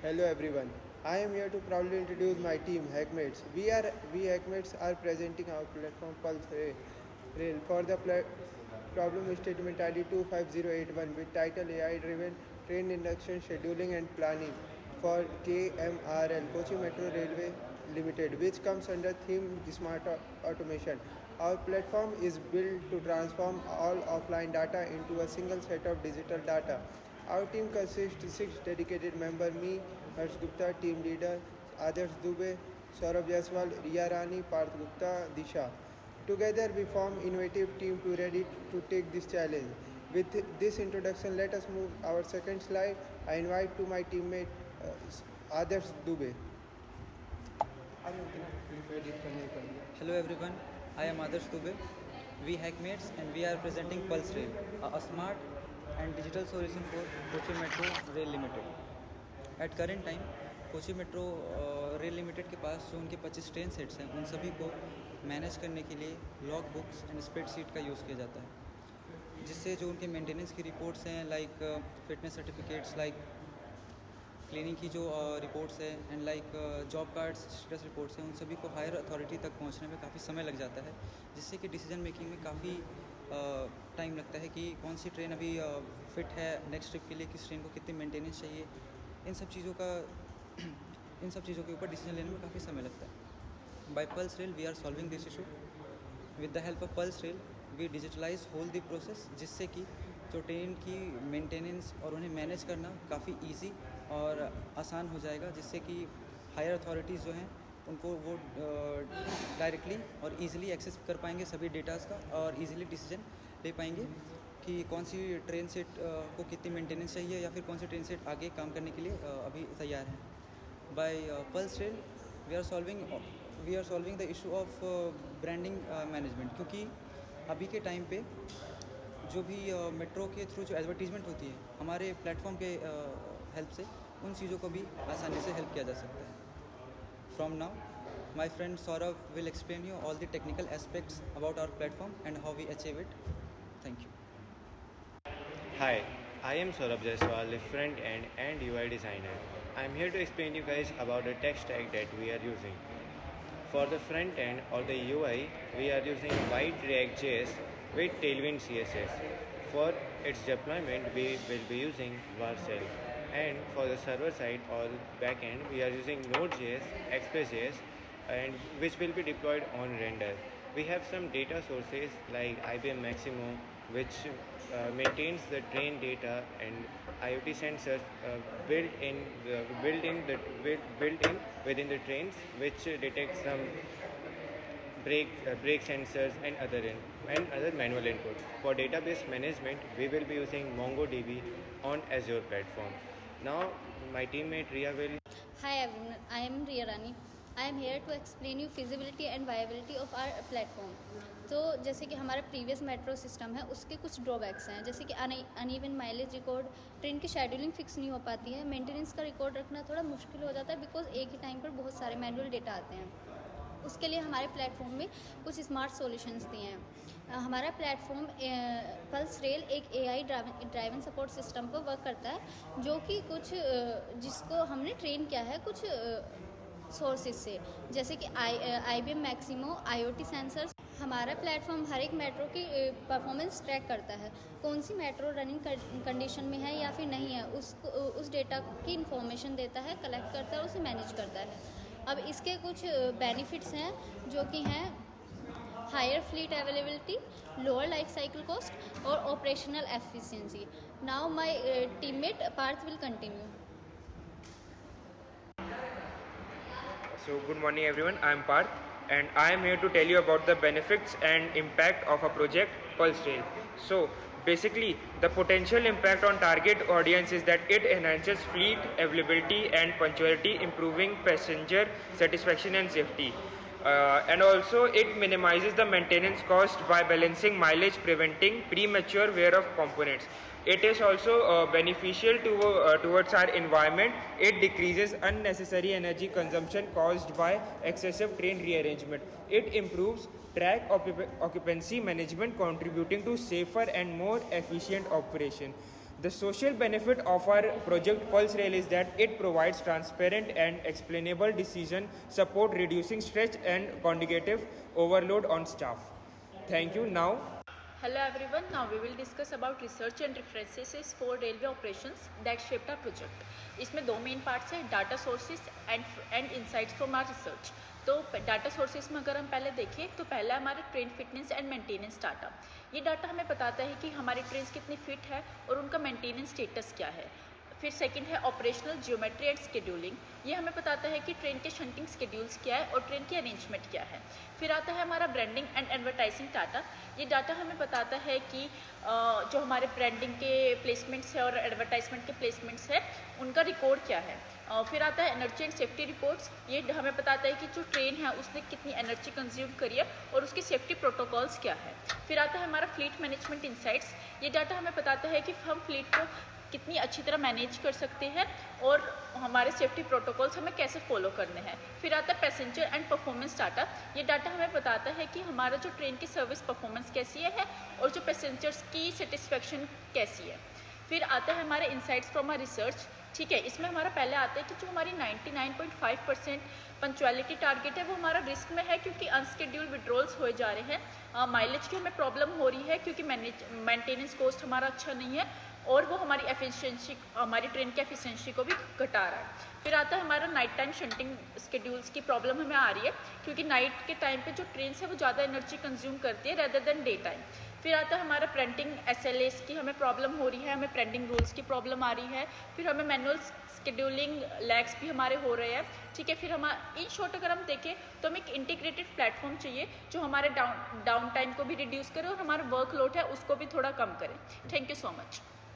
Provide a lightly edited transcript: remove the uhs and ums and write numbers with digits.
Hello everyone. I am here to proudly introduce my team, Hackmates. We Hackmates are presenting our platform Pulse Rail for the problem statement ID 25081 with title AI-driven train induction scheduling and planning for KMRL Kochi Metro Railway Limited, which comes under theme Smart Automation. Our platform is built to transform all offline data into a single set of digital data. Our team consists of 6 dedicated members, me, Harsh Gupta, team leader, Adarsh Dubey, Saurabh Jaiswal, Riya Rani, Parth Gupta, Disha. Together we form innovative team to ready to take this challenge. With this introduction, let us move our second slide. I invite to my teammate Adarsh Dubey. Hello everyone, I am Adarsh Dubey. We Hackmates and we are presenting Pulse Rail, a smart and digital solution for Kochi Metro Rail Limited. At current time, Kochi metro rail limited के पास जो उनके 25 train sets हैं उन सभी को manage करने के लिए लॉग बुक्स एंड स्प्रेडशीट का यूज़ किया जाता है, जिससे जो उनके मेंटेनेंस की रिपोर्ट्स हैं like fitness certificates, like cleaning की जो रिपोर्ट्स है and like job cards status reports हैं, उन सभी को हायर अथॉरिटी तक पहुंचने में काफ़ी समय लग जाता है, जिससे कि डिसीजन मेकिंग में काफ़ी टाइम लगता है कि कौन सी ट्रेन अभी फिट है नेक्स्ट ट्रिप के लिए, किस ट्रेन को कितनी मेंटेनेंस चाहिए, इन सब चीज़ों के ऊपर डिसीजन लेने में काफ़ी समय लगता है. By Pulse Rail we are solving this issue. With the help of Pulse Rail we digitalize whole the process, जिससे कि जो ट्रेन की मेंटेनेंस और उन्हें मैनेज करना काफ़ी इजी और आसान हो जाएगा, जिससे कि हायर अथॉरिटीज़ जो हैं उनको वो डायरेक्टली और इजीली एक्सेस कर पाएंगे सभी डेटाज़ का और इजीली डिसीजन ले पाएंगे कि कौन सी ट्रेन सेट को कितनी मेंटेनेंस चाहिए या फिर कौन सी ट्रेन सेट आगे काम करने के लिए अभी तैयार है. By Pulse Rail we are solving the issue of branding management, क्योंकि अभी के टाइम पे जो भी मेट्रो के थ्रू जो एडवर्टीजमेंट होती है हमारे प्लेटफॉर्म के हेल्प से उन चीज़ों को भी आसानी से हेल्प किया जा सकता है. From now my friend Saurabh will explain you all the technical aspects about our platform and how we achieve it. Thank you. Hi, I am Saurabh Jaiswal, the front-end and UI designer. I am here to explain you guys about the tech stack that we are using. For the front end or the UI, we are using White React.js with Tailwind CSS. For its deployment, we will be using Vercel. And for the server side or back end, we are using Node.js, Express.js, and which will be deployed on Render. We have some data sources like IBM Maximo, which maintains the train data, and IoT sensors built in within the trains, which detect some brake sensors and other manual inputs. For database management, we will be using MongoDB on Azure platform. Now, my teammate Riya will. Hi everyone, I am Riya Rani. I am here to explain you feasibility and viability of our platform. तो जैसे कि हमारा previous metro system है उसके कुछ drawbacks हैं, जैसे कि अनइवन माइलेज रिकॉर्ड, ट्रेन की शेड्यूलिंग फिक्स नहीं हो पाती है, मेंटेनेंस का रिकॉर्ड रखना थोड़ा मुश्किल हो जाता है बिकॉज एक ही टाइम पर बहुत सारे मैनुअल डेटा आते हैं. उसके लिए हमारे प्लेटफॉर्म में कुछ स्मार्ट सॉल्यूशंस दिए हैं. हमारा प्लेटफॉर्म पल्स रेल एक AI ड्राइवन सपोर्ट सिस्टम पर वर्क करता है, जो कि कुछ जिसको हमने ट्रेन किया है कुछ सोर्सेज से, जैसे कि IBM मैक्सिमो, IoT सेंसर्स. हमारा प्लेटफॉर्म हर एक मेट्रो की परफॉर्मेंस ट्रैक करता है, कौन सी मेट्रो रनिंग कंडीशन में है या फिर नहीं है, उस डेटा की इंफॉर्मेशन देता है, कलेक्ट करता है और उसे मैनेज करता है. अब इसके कुछ बेनिफिट्स हैं जो कि हैं higher fleet availability, lower life cycle cost और operational efficiency. Now my teammate Parth will continue. So good morning everyone, I am Parth and I am here to tell you about the benefits and impact of a project Pulse Rail. So basically the potential impact on target audience is that it enhances fleet availability and punctuality, improving passenger satisfaction and safety. And also it minimizes the maintenance cost by balancing mileage, preventing premature wear of components. It is also beneficial towards our environment. It decreases unnecessary energy consumption caused by excessive train rearrangement. It improves track occupancy management, contributing to safer and more efficient operation. The social benefit of our project Pulse Rail is that it provides transparent and explainable decision support, reducing stress and cognitive overload on staff. Thank you. Now, Hello everyone, now we will discuss about research and references for railway operations that shaped our project. इसमें दो main parts हैं, data sources and insights from our research. तो data sources में अगर हम पहले देखें तो पहला हमारा train fitness and maintenance data. ये डाटा हमें बताता है कि हमारी ट्रेन कितनी फिट है और उनका मेंटेनेंस स्टेटस क्या है. फिर सेकंड है ऑपरेशनल जियोमेट्री एंड शेड्यूलिंग. ये हमें बताता है कि ट्रेन के शंटिंग शेड्यूल्स क्या है और ट्रेन की अरेंजमेंट क्या है. फिर आता है हमारा ब्रांडिंग एंड एडवर्टाइजिंग डाटा. ये डाटा हमें बताता है कि जो हमारे ब्रांडिंग के प्लेसमेंट्स है और एडवर्टाइजमेंट के प्लेसमेंट्स है उनका रिकॉर्ड क्या है. फिर आता है एनर्जी एंड सेफ्टी रिपोर्ट्स. ये हमें बताता है कि जो ट्रेन है उसने कितनी एनर्जी कंज्यूम करी है और उसके सेफ्टी प्रोटोकॉल्स क्या है. फिर आता है हमारा फ्लीट मैनेजमेंट इंसाइट्स. ये डाटा हमें बताता है कि हम फ्लीट को कितनी अच्छी तरह मैनेज कर सकते हैं और हमारे सेफ्टी प्रोटोकॉल्स हमें कैसे फॉलो करने हैं. फिर आता है पैसेंजर एंड परफॉर्मेंस डाटा. ये डाटा हमें बताता है कि हमारा जो ट्रेन की सर्विस परफॉर्मेंस कैसी है और जो पैसेंजर्स की सेटिस्फेक्शन कैसी है. फिर आता है हमारे इंसाइट्स फ्रॉम आवर रिसर्च. ठीक है, इसमें हमारा पहले आता है कि जो हमारी 99.5% पंक्चुअलिटी टारगेट है वो हमारा रिस्क में है क्योंकि अनस्केड्यूल्ड विड्रॉल्स हो जा रहे हैं. माइलेज की हमें प्रॉब्लम हो रही है क्योंकि मेंटेनेंस कॉस्ट हमारा अच्छा नहीं है और वो हमारी एफिशिएंसी, हमारी ट्रेन की एफिशिएंसी को भी घटा रहा है. फिर आता है हमारा नाइट टाइम शंटिंग स्केड्यूल्स की प्रॉब्लम हमें आ रही है क्योंकि नाइट के टाइम पे जो ट्रेन है वो ज़्यादा एनर्जी कंज्यूम करती है रेदर देन डे टाइम. फिर आता है हमारा प्रिंटिंग SLAs की हमें प्रॉब्लम हो रही है, हमें प्रिंटिंग रूल्स की प्रॉब्लम आ रही है. फिर हमें मैनुअल स्केड्यूलिंग लैग्स भी हमारे हो रहे हैं. ठीक है, फिर हम इन शॉर्ट अगर हम देखें तो हमें एक इंटीग्रेटेड प्लेटफॉर्म चाहिए जो हमारे डाउन टाइम को भी रिड्यूस करे और हमारा वर्कलोड है उसको भी थोड़ा कम करे. Thank you so much.